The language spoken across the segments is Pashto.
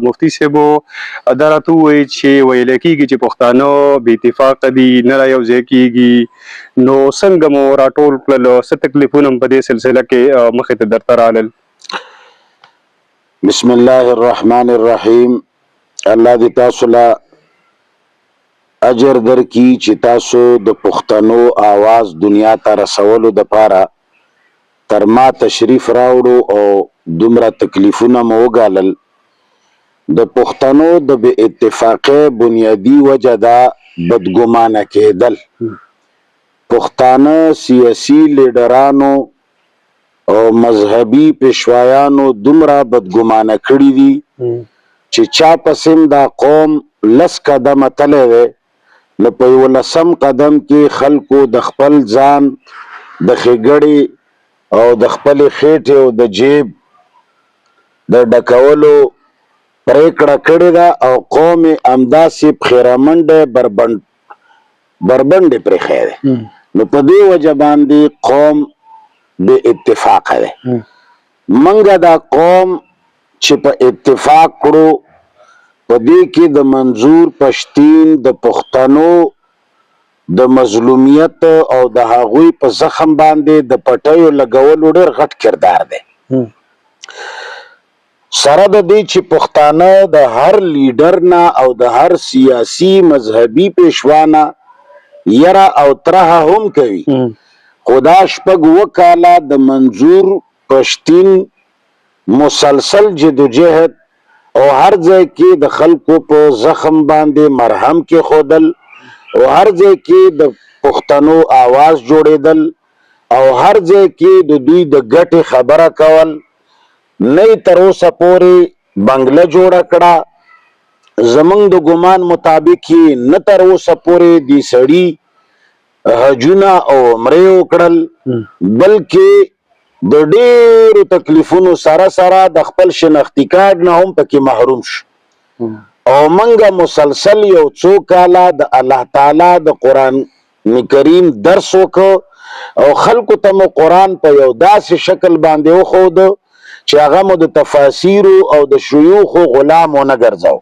مفتي صاحب دا راته ووایي چې ویل کېږي چې پښتانه بې اتفاقه دي، نه رایوځای کېږي، نو څنګه مو راټول کړل؟ څه تکلیفونه په دې سلسله کې مخې ته درته رالل؟ بسم الله الرحمن الرحیم. الله دې تاسو له اجر درکړي چې تاسو د پښتنو آواز دنیا ته رسولو دپاره تر ما تشریف راوړو او دومره تکلیفونه مو وګالل. د پښتنو د بې اتفاقۍ بنیادي وجه دا بدګمانه کېدل. پښتانه سیاسي لیډرانو او مذهبي پیشوایانو دومره بدګمانه کړي دي چې چا پسې دا قوم لس قدمه تللی دی، نو په 11 قدم کې خلکو د خپل ځان د ښېګړې او د خپلې خېټې او د جیب د ډکولو پریکړه کړې ده او قوم یې همداسې پخېرمنډی بربنډې پرېښی دی. نو په دې وجه باندې قوم بې اتفاقه دی. منګه دا قوم چې په اتفاق کړو، په دې کې د منظور پښتین د پښتنو د مظلومیت او د هغوی په زخم باندې د پټیو لګولو ډېر غټ کردار دی. سره د دې چې پښتانه د هر لیډر نه او د هر سیاسي مذهبي پیشوا نه یره او ترهه هم کوي، خو دا 6 کاله د منظور پښتین مسلسل جدوجهد او هر ځای کې د خلکو په زخم باندې مرهم کېښودل او هر ځای کې د پښتنو آواز جوړېدل او هر ځای کې د دوی د ګټې خبره کول. نه تر اوسه پورې بنګله جوړه کړه، زمونږ د ګمان مطابق یې نه تر اوسه پورې دې سړي حجونه او عمرې وکړل، بلکې د ډېرو تکلیفونو سره سره د خپل شنختي کارډ نه هم پکې محروم شو. او منګه مسلسل یو څو کاله د الله تعالی د قرآن کریم درس وکړ او خلکو ته مو قرآن په یو داسې شکل باندې وښود چې هغه مو د تفاسیرو او د شیوخو غلام ونه ګرځاو.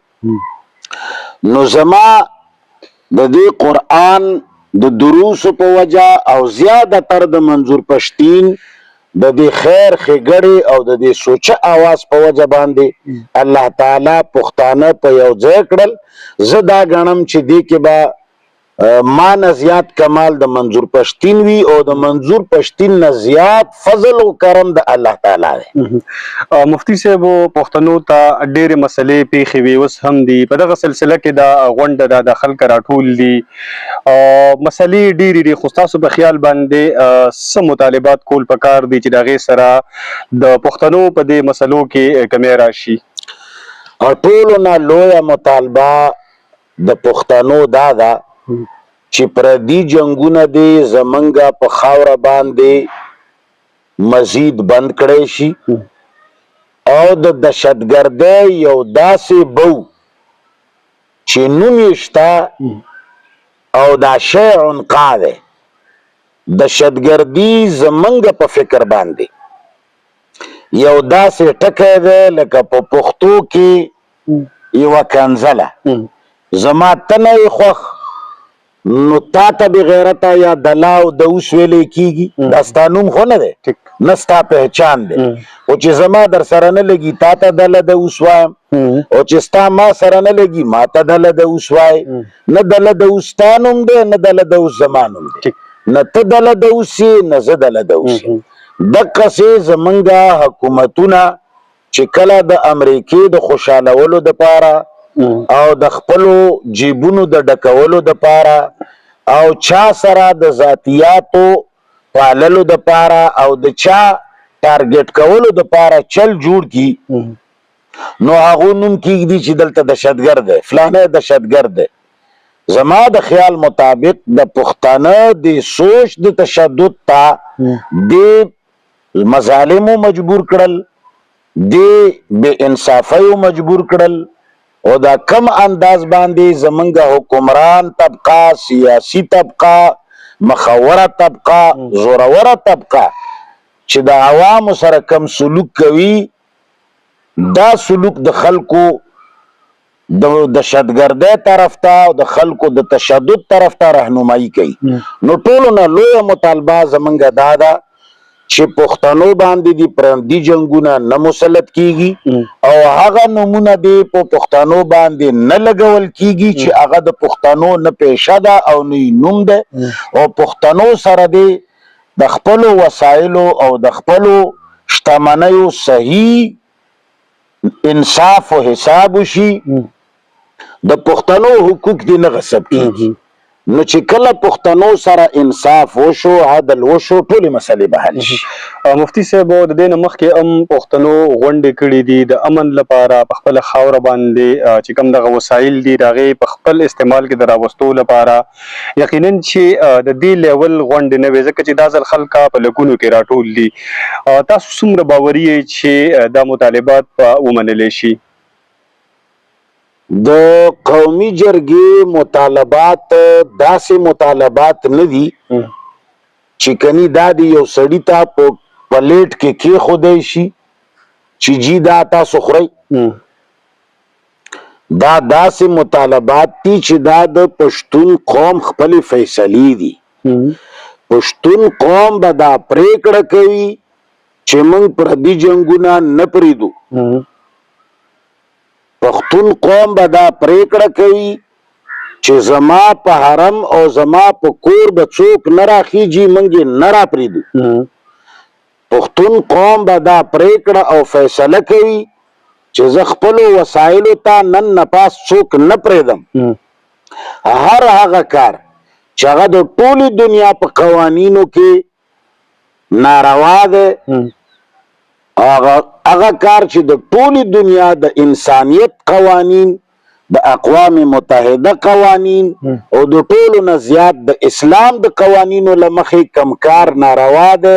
نو زما د دې قرآن د دروسو په وجه او زیاده تر د منظور پښتین د دې خیر ښېګړې او د دې سوچه آواز په وجه باندې الله تعالی پښتانه په یو ځای کړل. زه دا ګڼم چې دې کې به ما نه زیات کمال د منظور پښتین وي او د منظور پښتین نه زیات فضل او کرم د الله تعالی دی. مفتی صاحب پښتنو ته ډېرې مسلې پیښې وي، اوس هم دي. په دغه سلسله کې دا غونډه د خلک راټول دي، مسلې ډېرې دي، خو ستاسو په خیال باندې څه مطالبات کول پکار دي چې د هغې سره د پښتنو په دې مسلو کې کمی راشي؟ ټولو نه لویه مطالبه د پښتنو دا ده چې پردي جنګونه دې زمونږ په خاوره باندې مزید بند کړی شي او د دهشتګردۍ یو داسې بو چې نوم یې شته او دا شی عنقا دی. دهشتګردي زمونږ په فکر باندې یو داسې ټکی دی لکه په پښتو کې یوه کنځله، زما ته نه یې خوښ نو تا ته بغیرته یا دلا او دوس ویلی کېږي، دا ستا نوم خو نه دی، نه ستا پهچان دی. او چې زما در سره نه لګي تا ته دله دوس وایم، او چې ستا ما سره نه لګي ما ته دله دوس وای. نه دله دوس ستا نوم دی، نه دله دوس زما نوم دی، نه ته دله دوس یې نه زه دله دوس یم. دقسې زمونږ حکومتونه چې کله د امریکې د خوشحالولو دپاره او د خپلو جیبونو د ډکولو دپاره او چا سره د ذاتیاتو پاللو دپاره او د چا ټارګټ کولو دپاره چل جوړ کی، نو هغو نوم کېږدي چې دلته دهشتګرد دی، فلانی دهشتګرد دی. زما د خیال مطابق د پښتانه د سوچ د تشدد ته د مظالمو مجبور کړل، د بې انصافیو مجبور کړل او دا کم انداز باندې زمونږ حکمران طبقه، سیاسی طبقه، مخوره طبقه، زوروره طبقه چې د عوامو سره کم سلوک کوي دا سلوک د خلکو د دهشتګردۍ طرف ته او د خلکو د تشدد طرف ته رهنمایي کوي. نو ټولو نه لویه مطالبه زمونږ دا ده چې پښتنو باندې د پرندي جنګونه نه مسلط کیږي او هغه نومونه دې په پښتنو باندې نه لګول کیږي چې هغه د پښتنو نه پیشه ده او نه نوم ده او پښتنو سره دې د خپلو وسایلو او د خپلو شتمنیو صحیح انصاف او حساب وشي، د پښتنو حقوق دې نه غصب کیږي. نو چې کله پښتنو سره انصاف وشو، عدل وشو، ټولې مسلې به حل شي. مفتي صاحب د دې نه مخکې پښتنو غونډې کړي دي د امن لپاره په خپله خاوره باندې چې کوم دغه وسایل دي د هغې په خپل استعمال کې د راوستو لپاره. یقینا چې د دې لیول غونډې نه وې ځکه چې دا ځل خلکه په لکونو کې راټول دي. تاسو څومره باوري یې چې دا مطالبات به ومنلی شي؟ د قومي جرګې مطالبات داسې مطالبات نه دي چې کني دا د یو سړي ته په پلیټ کې کېښودی شي چې جی دا تاسو خورئ. دا داسې مطالبات دي چې دا د پښتون قوم خپلې فیصلې دي. پښتون قوم به دا پریکړه کوي چې موږ پردي جنګونه نه پرېږدو. پښتون قوم به دا پریکړه کوي چې زما په حرم او زما په کور به څوک نه راخیږي، موږ یې نه راپرېږدو. پښتون قوم به دا پریکړه او فیصله کوي چې زه خپلو وسایلو ته نن نه پاس څوک نه پرېږدم. هر هغه کار چې هغه د ټولې دنیا په قوانینو کې ناروا دی، هغه کار چې د ټولې دنیا د انسانیت قوانین، د اقوام متحده قوانین او د ټولو نه زیات د اسلام د قوانینو له مخې کم کار ناروا دی،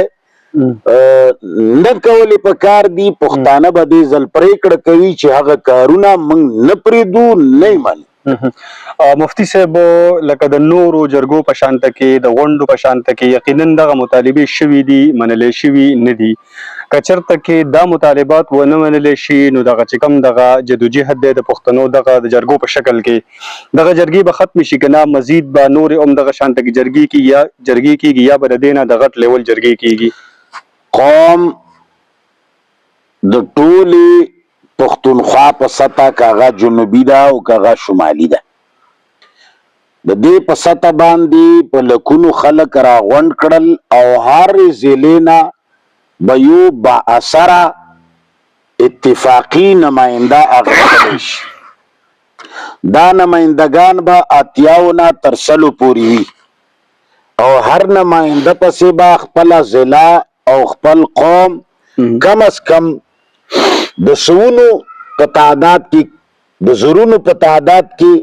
نه کولی پکار دي. پښتانه به دې ځل پریکړه کوي چې هغه کارونه موږ نه پرېږدو، نه یې منو. مفتي صاحب لکه د نورو جرګو په شانته کې د غونډو په شانته کې یقینا دغه مطالبې شوي دي، منلی شوي نه دي. که چېرته کې دا مطالبات ونه منلی شي نو دغه چې کوم دغه جدوجهد دی د پښتنو دغه د جرګو په شکل کې دغه جرګې به ختمې شي که نه مزید به نورې هم دغه شانته کې جرګې کېږي یا به د دې نه د غټ لیول جرګې کېږي؟ قوم د ټولې پښتونخوا په سطح که هغه جنوبي ده او که هغه شمالي ده، د دې په سطح باندې په لکونو خلک راغونډ کړل او هر ضلع نه به یو بااثره اتفاقي نماینده اخیستلی شي. دا نمایندګان به 80 نه تر 100 پورې وي او هر نماینده پسې به خپله ضلع او خپل قوم کم از کم د سوونو په تعداد کې، د زرونو په تعداد کې،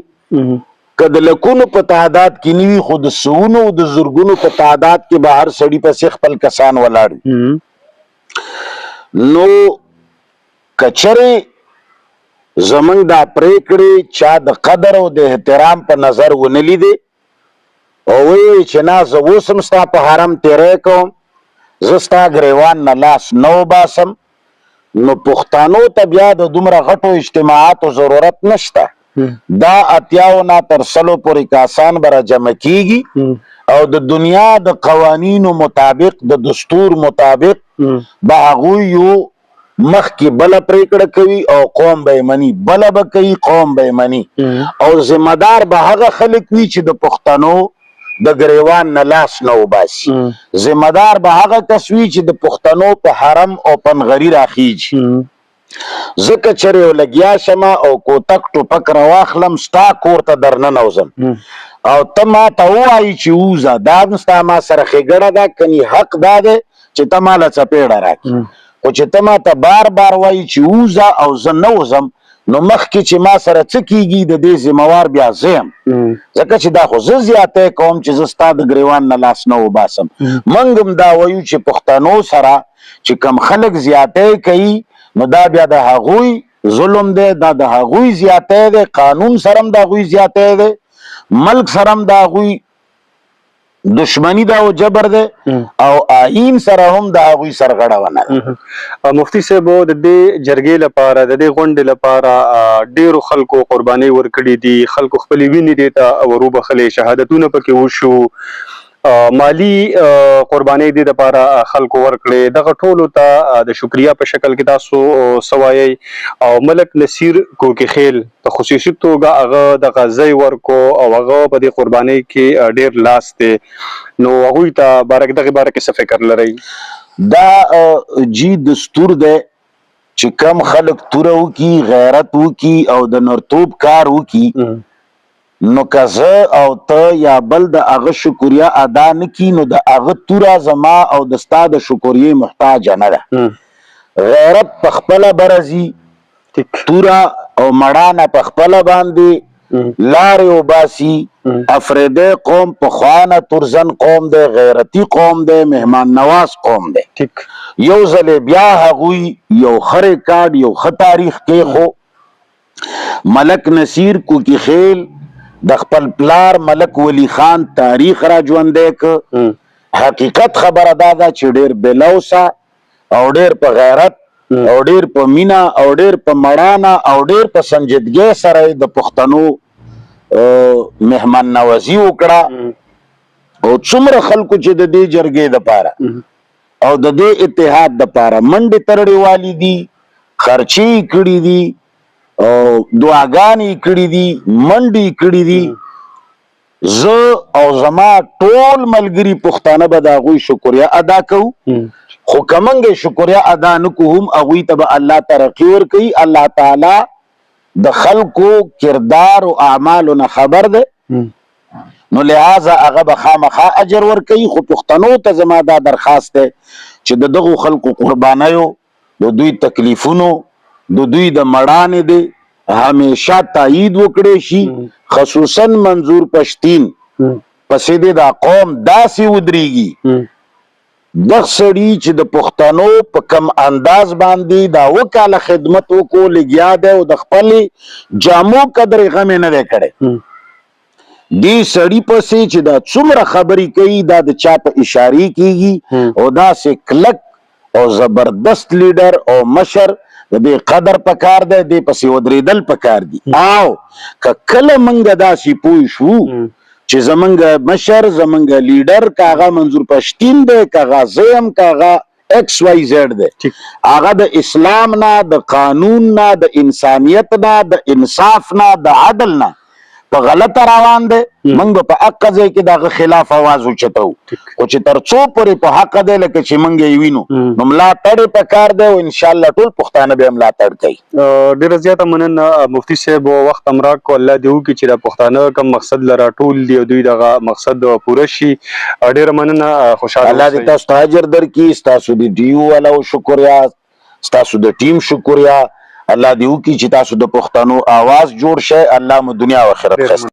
که د لکونو په تعداد کې نه وي خو د سوونو د زرګونو په تعداد کې به هر سړي پسې خپل کسان ولاړ وي. نو که چېرې زمونږ دا پریکړې چا د قدر او د احترام په نظر ونه لیدې او ویې چې نه زه اوس هم ستا په حرم تیری کوم، زه ستا ګریوان نه لاس نه وباسم، نو پښتنو ته بیا د دومره غټو اجتماعاتو ضرورت نشته. دا 80 نه تر 100 پورې کسان به راجمع کیږي او د دنیا د قوانینو مطابق، د دستور مطابق به هغوی یو مخکې بله پریکړه کوي او قوم به یې مني، بله به کوي قوم به یې مني او ذمه دار به هغه خلک وي چې د پښتنو د ګریوان نه لاس نه وباسي. ذمه دار به هغه کس وي چې د پښتنو په حرم او پنغري راخیږي. ځکه چېرې یو لګیا شمه او کوتک ټوپک راواخلم ستا کور ته درننوځم او ته ما ته ووایي چې ووځه، دا هم ستا ما سره ښېګړه ده، کني حق دا دی چې ته ما له څپېړه راکړي. خو چې ته ما ته بار بار وایي چې ووځه او زه نه وځم نو مخکې چې ما سره څه کېږي د دې ذمهوار بیا زه یم، ځکه چې دا خو زه زیاتی کوم چې زه ستا د ګریوان نه لاس نه وباسم. موږ هم دا وایو چې پښتنو سره چې کم خلک زیاتی کوي نو دا بیا د هغوی ظلم دی، دا د هغوی زیاتی دی، قانون سره هم د هغوی زیاتی دی، ملک سره هم د هغوی دشمنی دا او جبر ده او آئین سره هم د هغوی سرغړونه ده. مفتي صاحب د دې جرګې لپاره د دې غونډې لپاره ډیرو خلکو قرباني ورکړي دي، خلکو خپلې وینې دې ته وروبخلې، شهادتونه پکې وشو، مالی قرباني دې لپاره خلکو ورکړي. دغه ټولو ته د شکریا په شکل کې تاسو سوایي او ملک نصیر کوکیخیل په خصوصي توګه هغه دغه ځای ورکو او هغه په دې قرباني کې ډیر لاس دی، نو هغوی ته دغه باره کې څه فکر لرئ؟ دا جی دستور دی چې کم خلک توره وکي، غیرت وکي او د نرتوب کار وکي، نو که زه او ته یا بل د هغه شکریا ادا نه کي، نو د هغه توره زما او د ستا د شکریې محتاجه نه ده. غیرت په خپله برځي، توره او مړانه په خپله باندې لارې وباسي. افریدی قوم پخوانه ترزن قوم دی، غیرتی قوم دی، مهمان نواز قوم دی. یو ځلې بیا هغوی یو ښه ریکارډ، یو ښه تاریخ کېښو. ملک نصیر کوکیخیل د خپل پلار ملک ولی خان تاریخ را ژوندی که. حقیقت خبره دا ده چې ډېر بلوسه او ډېر په غیرت او ډېر په مینا او ډېر په مړانه او ډېر په سنجیدګۍ سره د پښتنو مهمان نوازي وکړه، او څومره خلکو چې د دې جرګې دپاره او د دې اتحاد دپاره منډې ترړې والي دي، خرچې یې کړي دي او دعاګانې یې کړي دي، منډې یې کړي دي. زه او زما ټول ملګري پښتانه به د هغوی شکریا ادا کوو، خو که موږ شکریا ادا نه کوو هم هغوی ته به الله ترقي ورکوي. الله تعالی د خلکو کردار او اعمالو نه خبر ده، نو لہذا هغه به خامخا اجر ورکوي. خو پښتنو ته زما دا درخواست دی چې د دغو خلکو قربانیو، د دوی تکلیفونو، د دوی د مړانې دی همیشه تایید وکړی شي. خصوصا منظور پښتین پسې دی دا قوم داسې ودرېږي، دغه سړي چې د پښتنو په کم انداز باندې دا وکاله خدمت وکړو لګیا دی او د خپلې جامو قدر یې غم یې نه دی کړی. دې سړي پسې چې دا څومره خبرې کوي، دا د چا په اشارې کېږي، او داسې کلک او زبردست لیډر او مشر د دې قدر پکار دی، دې پسې ودرېدل پکار دي. او که کله موږ داسې پوه شو چې زمونږ مشر، زمونږ لیډر، که هغه منظور پښتین دی، که هغه زه یم، که هغه ایکس وائی زیډ دی، هغه د اسلام نه، د قانون نه، د انسانیت نه، د انصاف نه، د عدل نه په غلطه روان دی، موږ به په حق ځای کې د هغه خلاف اواز اوچتو. خو چې تر څو پورې په حق دی لکه چې موږ یې وینو، نو ملاتړ یې پکار دی او انشاءالله ټول پښتانه به یې ملاتړ کوي. ډېره زیاته مننه مفتي صاحب، وخت هم راکړو. الله دې وکړي چې د پښتانه کوم مقصد لره ټول دي او دوی دغه مقصد پوره شي. ډېره مننه، خوشحاله الله دې تاسو ته اجر درکړي. ستاسو د ډیو والاو شکریا، ستاسو د ټیم شکریا. الله دې وکړي چې تاسو د پښتنو آواز جوړ شئ. الله مو دنیا او آخرت ښه